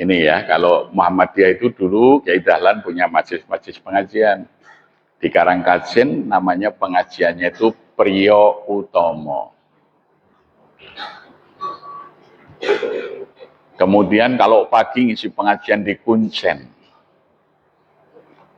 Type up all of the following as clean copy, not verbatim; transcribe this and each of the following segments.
Ini ya, kalau Muhammadiyah itu dulu Kiai Dahlan punya majelis-majelis pengajian. Di Karangkajen namanya pengajiannya itu Priyo Utomo. Kemudian kalau pagi ngisi pengajian di Kuncen,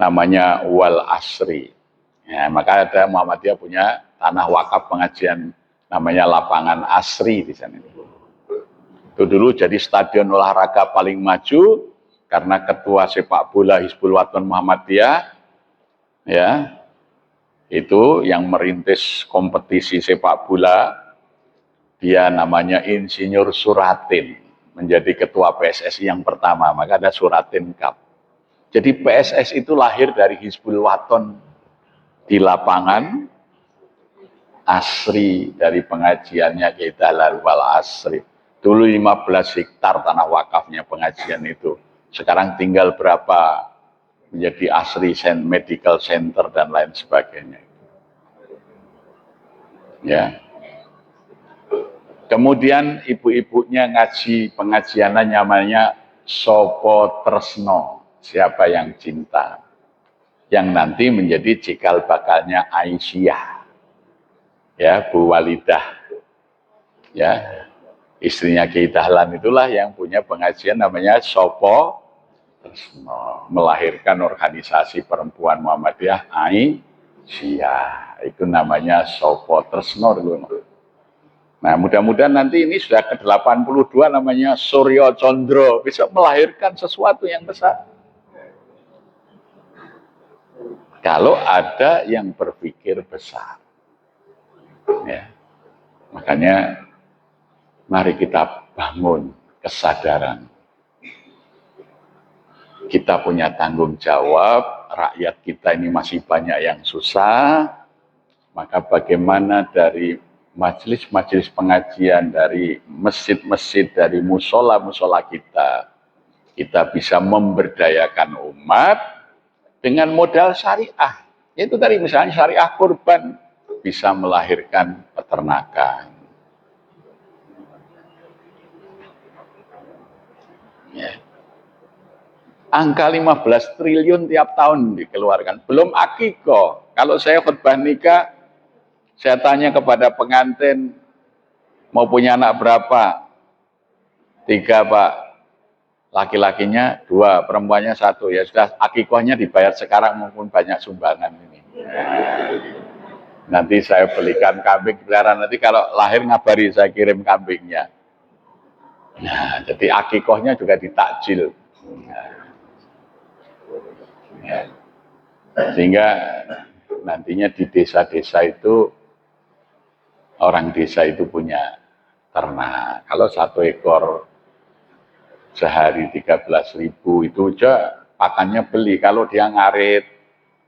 namanya Wal Asri. Ya, maka ada Muhammadiyah punya tanah wakaf pengajian namanya Lapangan Asri di sana. Itu dulu jadi stadion olahraga paling maju karena ketua sepak bola Hizbul Wathan Muhammadiyah ya itu yang merintis kompetisi sepak bola, dia namanya Insinyur Suratin, menjadi ketua PSSI yang pertama, maka ada Suratin Cup. Jadi PSSI itu lahir dari Hizbul Wathan di Lapangan Asri, dari pengajiannya Kiai Dahlan Wal Asri. Dulu 15 hektar tanah wakafnya pengajian itu. Sekarang tinggal berapa? Menjadi Asri Medical Center dan lain sebagainya. Ya. Kemudian ibu-ibunya ngaji pengajiannya namanya Sopo Tresno, siapa yang cinta. Yang nanti menjadi cikal bakalnya Aisyah. Ya, Bu Walidah. Ya. Istrinya Kiai Dahlan itulah yang punya pengajian namanya Sopo Tresno, melahirkan organisasi perempuan Muhammadiyah Aisyah. Itu namanya Sopo Tresno dulu. Nah, mudah-mudahan nanti ini sudah ke-82 namanya Suryo Condro, bisa melahirkan sesuatu yang besar. Kalau ada yang berpikir besar. Ya. Makanya mari kita bangun kesadaran. Kita punya tanggung jawab, rakyat kita ini masih banyak yang susah, maka bagaimana dari majelis-majelis pengajian, dari masjid-masjid, dari musola-musola kita bisa memberdayakan umat dengan modal syariah. Itu tadi misalnya syariah kurban, bisa melahirkan peternakan. Ya. Angka 15 triliun tiap tahun dikeluarkan. Belum akikoh. Kalau saya khutbah nikah, saya tanya kepada pengantin, mau punya anak berapa? 3 Pak. Laki-lakinya 2, perempuannya 1. Ya sudah, akikohnya dibayar sekarang maupun banyak sumbangan ini. Nanti saya belikan kambing peliharaan. Nanti kalau lahir ngabari, saya kirim kambingnya. Nah, jadi akikohnya juga ditakjil. Ya. Sehingga nantinya di desa-desa itu orang desa itu punya ternak. Kalau 1 ekor sehari 13.000 itu aja pakannya beli. Kalau dia ngarit,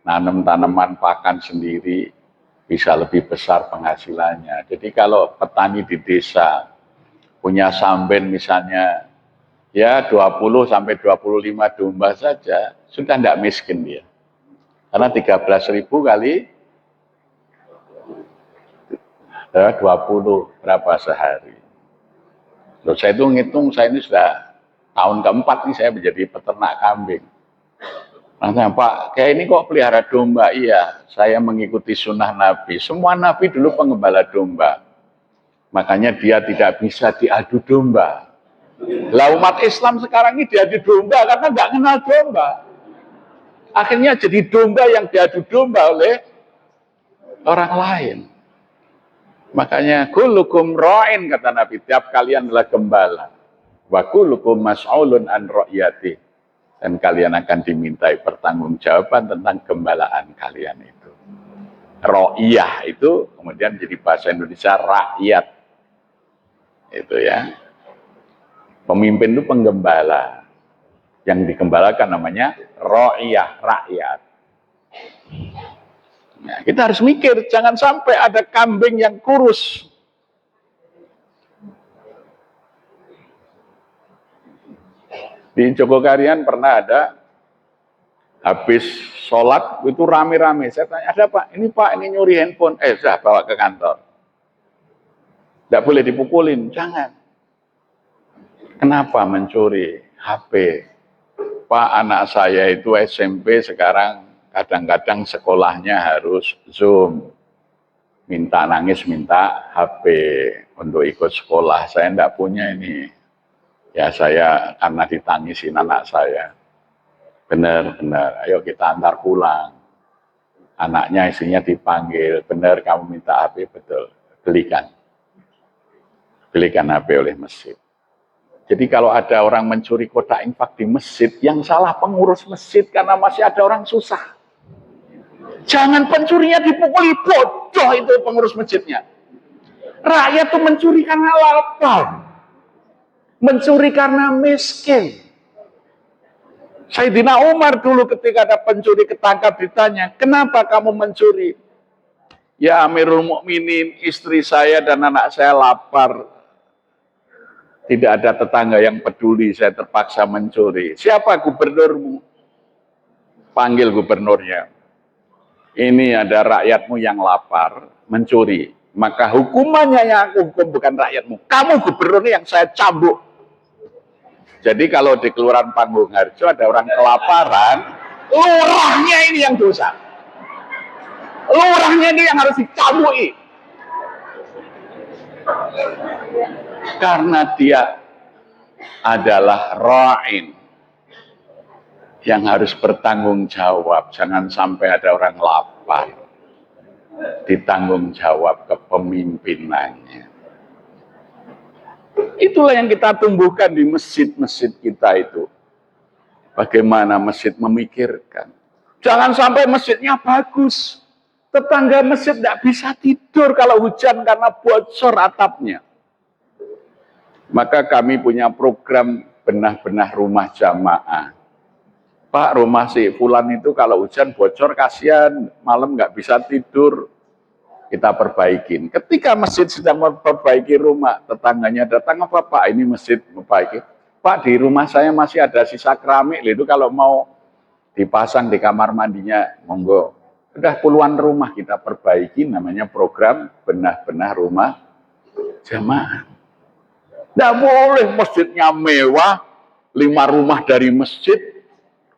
nanam tanaman pakan sendiri, bisa lebih besar penghasilannya. Jadi kalau petani di desa punya samben misalnya ya 20 sampai 25 domba saja, sudah tidak miskin dia. Karena 13.000 kali 20 berapa sehari. Loh, saya itu ngitung, saya ini sudah tahun keempat nih saya menjadi peternak kambing. Nah, Pak, kayak ini kok pelihara domba? Iya, saya mengikuti sunnah Nabi. Semua Nabi dulu penggembala domba. Makanya dia tidak bisa diadu domba. Lah umat Islam sekarang ini diadu domba karena nggak kenal domba. Akhirnya jadi domba yang diadu domba oleh orang lain. Makanya kullukum ra'in kata Nabi, tiap kalian adalah gembala. Wa kullukum mas'ulun an ra'yati. Dan kalian akan dimintai pertanggungjawaban tentang gembalaan kalian itu. Ra'iyah itu kemudian jadi bahasa Indonesia rakyat. Itu ya. Pemimpin itu penggembala. Yang digembalakan namanya ra'iyah, rakyat. Nah, kita harus mikir, jangan sampai ada kambing yang kurus. Di Jogokarian pernah ada, habis sholat itu rame-rame. Saya tanya, ada Pak? Ini Pak, ini nyuri handphone. Sudah bawa ke kantor. Tidak boleh dipukulin, jangan. Kenapa mencuri? HP. Pak, anak saya itu SMP sekarang kadang-kadang sekolahnya harus Zoom. Minta nangis, minta HP untuk ikut sekolah. Saya enggak punya ini. Ya saya karena ditangisin anak saya. Benar, ayo kita antar pulang. Anaknya istrinya dipanggil, benar kamu minta HP, betul. Belikan HP oleh masjid. Jadi kalau ada orang mencuri kotak infak di masjid, yang salah pengurus masjid karena masih ada orang susah. Jangan pencurinya dipukuli, bodoh itu pengurus masjidnya. Rakyat itu mencuri karena lapar. Mencuri karena miskin. Sayyidina Umar dulu ketika ada pencuri ketangkap ditanya, kenapa kamu mencuri? Ya Amirul Mukminin, istri saya dan anak saya lapar. Tidak ada tetangga yang peduli, saya terpaksa mencuri. Siapa gubernurmu? Panggil gubernurnya. Ini ada rakyatmu yang lapar, mencuri. Maka hukumannya yang aku hukum bukan rakyatmu. Kamu gubernurnya yang saya cambuk. Jadi kalau di Kelurahan Panggung Harjo ada orang kelaparan, lurahnya ini yang dosa. Lurahnya ini yang harus dicambuki. Karena dia adalah ra'in yang harus bertanggung jawab. Jangan sampai ada orang lapar, ditanggung jawab kepemimpinannya. Itulah yang kita tumbuhkan di masjid-masjid kita itu. Bagaimana masjid memikirkan. Jangan sampai masjidnya bagus, tetangga masjid tidak bisa tidur kalau hujan karena bocor atapnya. Maka kami punya program benah-benah rumah jamaah. Pak, rumah si Fulan itu kalau hujan bocor kasihan, malam nggak bisa tidur. Kita perbaikin. Ketika masjid sedang memperbaiki rumah, tetangganya datang, apa Pak? Ini masjid memperbaiki. Pak, di rumah saya masih ada sisa keramik, itu kalau mau dipasang di kamar mandinya, monggo. Udah puluhan rumah kita perbaiki, namanya program benah-benah rumah jamaah. Tidak boleh masjidnya mewah, 5 rumah dari masjid,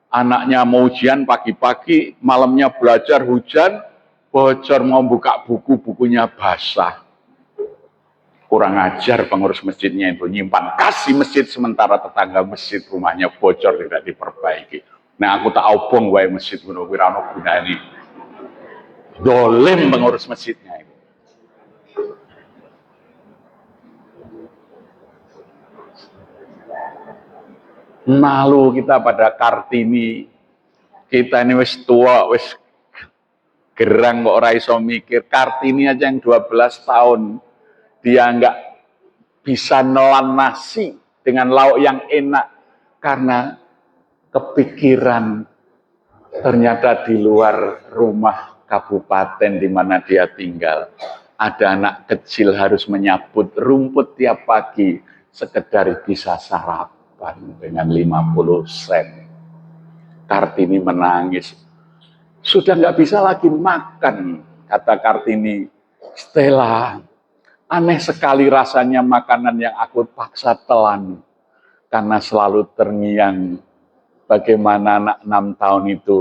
anaknya mau ujian pagi-pagi, malamnya belajar hujan, bocor mau buka buku, bukunya basah. Kurang ajar pengurus masjidnya itu, nyimpan kasih masjid, sementara tetangga masjid rumahnya bocor tidak diperbaiki. Nah aku tak obong wae masjid kuno wirano gunane. Dolim pengurus masjidnya itu. Malu kita pada Kartini. Kita ini wis tua, wis gerang kok ora iso mikir. Kartini aja yang 12 tahun dia nggak bisa nelan nasi dengan lauk yang enak karena kepikiran ternyata di luar rumah kabupaten di mana dia tinggal ada anak kecil harus menyabut rumput tiap pagi sekedar bisa sarapan dengan 50 sen. Kartini menangis. Sudah nggak bisa lagi makan, kata Kartini. Stella, aneh sekali rasanya makanan yang aku paksa telan. Karena selalu terngiang bagaimana anak 6 tahun itu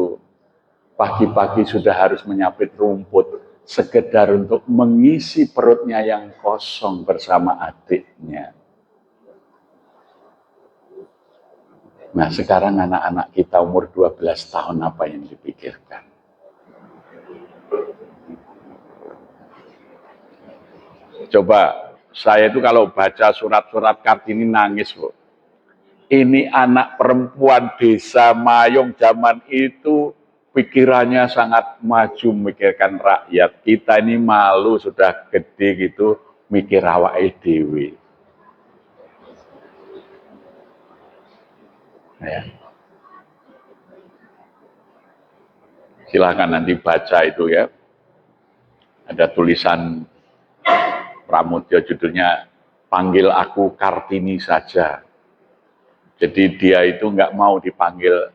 pagi-pagi sudah harus menyabit rumput sekedar untuk mengisi perutnya yang kosong bersama adiknya. Nah sekarang anak-anak kita umur 12 tahun apa yang dipikirkan? Coba, saya itu kalau baca surat-surat Kartini nangis, Bu. Ini anak perempuan desa Mayong zaman itu pikirannya sangat maju memikirkan rakyat. Kita ini malu sudah gede gitu mikir awake dhewe. Ya. Silahkan nanti baca itu ya. Ada tulisan Pramudya judulnya Panggil Aku Kartini Saja. Jadi dia itu nggak mau dipanggil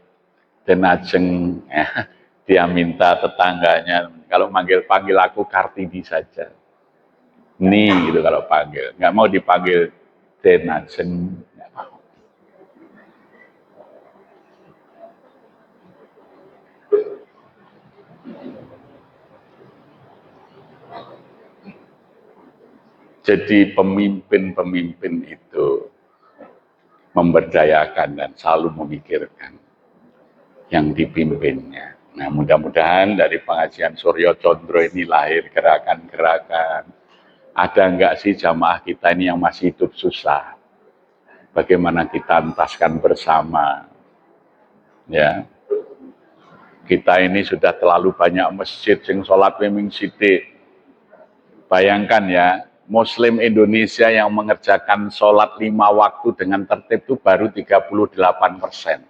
Denajeng, ya. Dia minta tetangganya kalau panggil aku Kartini saja. Nih gitu kalau panggil, nggak mau dipanggil Denajeng, nggak mau. Jadi pemimpin-pemimpin itu memberdayakan dan selalu memikirkan yang dipimpinnya. Nah, mudah-mudahan dari pengajian Suryo Condro ini lahir gerakan-gerakan. Ada enggak sih jamaah kita ini yang masih hidup susah? Bagaimana kita entaskan bersama? Ya, kita ini sudah terlalu banyak masjid sing sholat memang sidik. Bayangkan ya, Muslim Indonesia yang mengerjakan sholat 5 waktu dengan tertib itu baru 38%.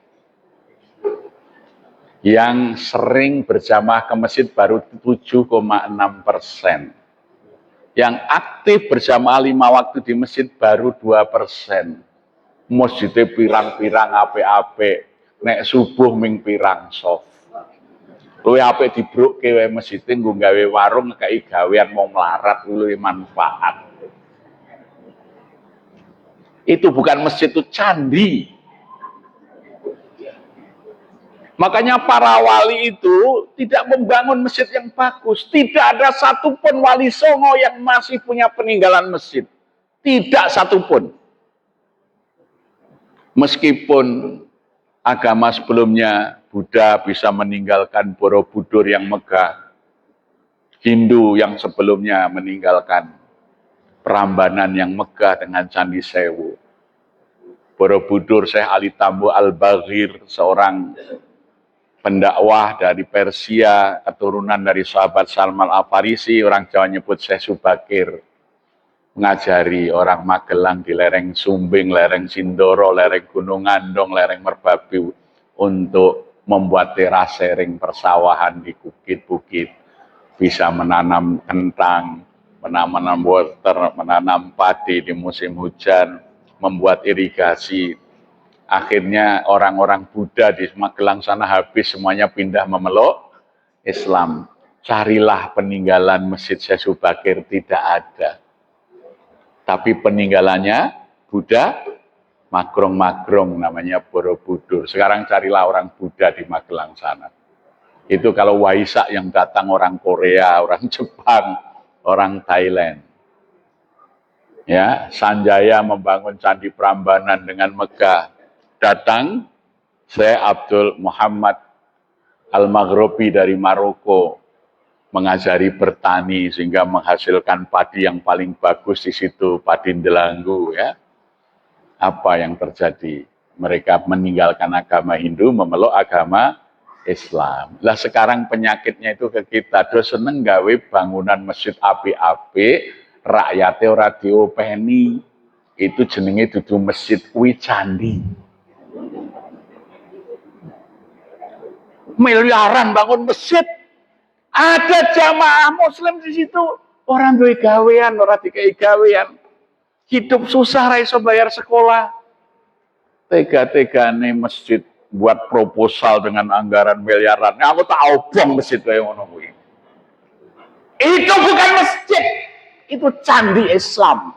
Yang sering berjamaah ke masjid baru 7,6%. Yang aktif berjamaah 5 waktu di masjid baru 2%. Masjidnya pirang-pirang ape-ape, nek subuh ming pirang soft. Luwe apik dibrukke wae masjid nggo gawe warung kei gawean mau melarat luwe manfaat. Itu bukan masjid, itu candi. Makanya para wali itu tidak membangun masjid yang bagus. Tidak ada satupun wali songo yang masih punya peninggalan masjid. Tidak satupun. Meskipun agama sebelumnya Buddha bisa meninggalkan Borobudur yang megah. Hindu yang sebelumnya meninggalkan Prambanan yang megah dengan Candi Sewu. Borobudur Syekh Ali Tambu Al-Baghir, seorang pendakwah dari Persia, keturunan dari sahabat Salman Al-Farisi, orang Jawa nyebut Syekh Subakir, mengajari orang Magelang di lereng Sumbing, lereng Sindoro, lereng Gunung Andong, lereng Merbabi untuk membuat terasering persawahan di bukit-bukit, bisa menanam kentang, menanam water, menanam padi di musim hujan, membuat irigasi. Akhirnya orang-orang Buddha di Magelang sana habis semuanya pindah memeluk Islam. Carilah peninggalan Masjid Syekh Subakir, tidak ada. Tapi peninggalannya Buddha magrong-magrong namanya Borobudur. Sekarang carilah orang Buddha di Magelang sana. Itu kalau Waisak yang datang orang Korea, orang Jepang, orang Thailand. Ya, Sanjaya membangun Candi Prambanan dengan megah. Datang Syekh Abdul Muhammad Al-Maghribi dari Maroko mengajari bertani sehingga menghasilkan padi yang paling bagus di situ, padi Ndelanggu ya. Apa yang terjadi? Mereka meninggalkan agama Hindu, memeluk agama Islam. Lah sekarang penyakitnya itu ke kita, terus seneng gawe bangunan masjid api-api, rakyatnya ora diopeni. Itu jenenge dudu masjid kuwi candi. Miliaran bangun masjid. Ada jamaah muslim di situ. Orang duwe gawean, ora dikai gawean. Hidup susah ra iso bayar sekolah. Tega-tegane masjid buat proposal dengan anggaran miliaran. Aku tak obong masjid wae ngono kuwi. Itu bukan masjid. Itu candi Islam.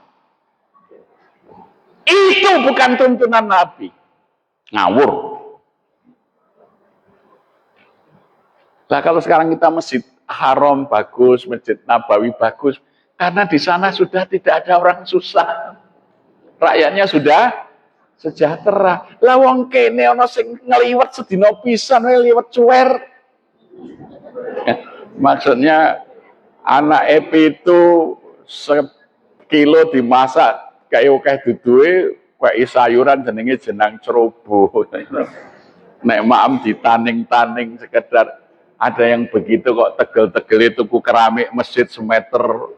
Itu bukan tuntunan Nabi. Ngawur. Lah kalau sekarang kita masjid Haram bagus, masjid Nabawi bagus, karena di sana sudah tidak ada orang susah. Rakyatnya sudah sejahtera. Lah wong kene ana sing ngliwet sedina pisan wae liwet cuwer. Maksudnya anak epi itu sekilo dimasak kayak akeh duduhe kayak sayuran jenenge jenang ceroboh. Nek maam ditaning-taning sekedar ada yang begitu kok tegel-tegel tuku keramik masjid semeter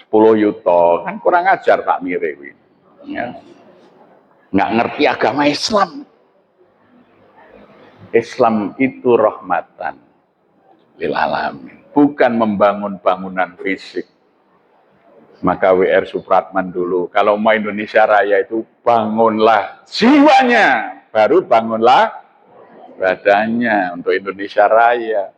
10 yuto. Kan kurang ajar tak mirip. Ya. Nggak ngerti agama Islam. Islam itu rahmatan lil alamin. Bukan membangun bangunan fisik. Maka W.R. Supratman dulu, kalau mau Indonesia Raya itu bangunlah jiwanya, baru bangunlah badannya untuk Indonesia Raya.